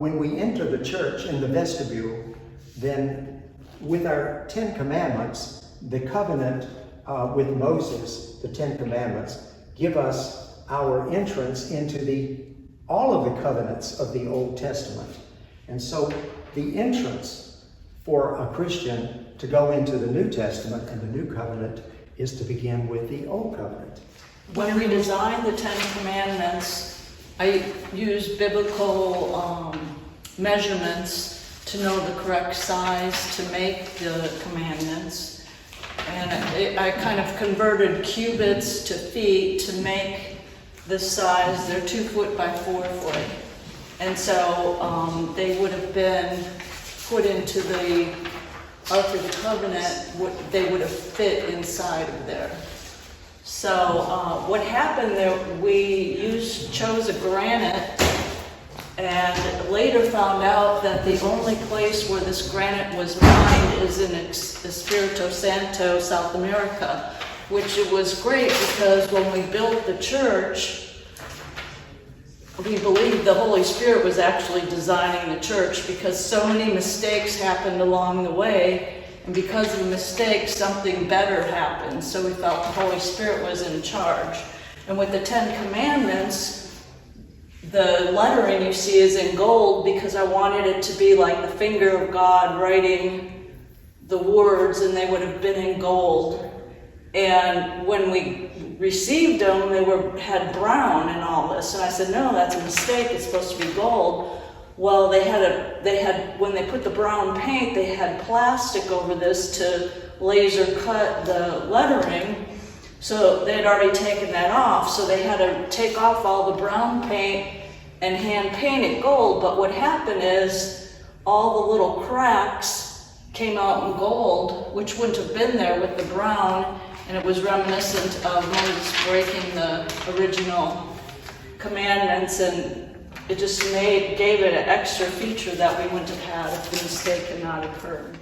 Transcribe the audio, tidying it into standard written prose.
When we enter the church in the vestibule, then with our 10 Commandments, the covenant with Moses, the 10 Commandments, give us our entrance into all of the covenants of the Old Testament. And so the entrance for a Christian to go into the New Testament and the New Covenant is to begin with the Old Covenant. When we designed the 10 Commandments, I used biblical measurements to know the correct size to make the commandments. And I kind of converted cubits to feet to make this size. They're 2 foot by 4 foot. And so they would have been put into the Ark of the Covenant. They would have fit inside of there. So what happened there, we chose a granite, and later found out that the only place where this granite was mined is in Espiritu Santo, South America, which it was great because when we built the church, we believed the Holy Spirit was actually designing the church because so many mistakes happened along the way. And because of the mistakes, something better happened. So we felt the Holy Spirit was in charge. And with the 10 Commandments, the lettering you see is in gold because I wanted it to be like the finger of God writing the words, and they would have been in gold. And when we received them, they had brown and all this. And I said, no, that's a mistake. It's supposed to be gold. Well, they had when they put the brown paint, they had plastic over this to laser cut the lettering. So they had already taken that off. So they had to take off all the brown paint and hand paint it gold. But what happened is all the little cracks came out in gold, which wouldn't have been there with the brown. And it was reminiscent of Moses breaking the original commandments, and it just gave it an extra feature that we wouldn't have had if the mistake had not occurred.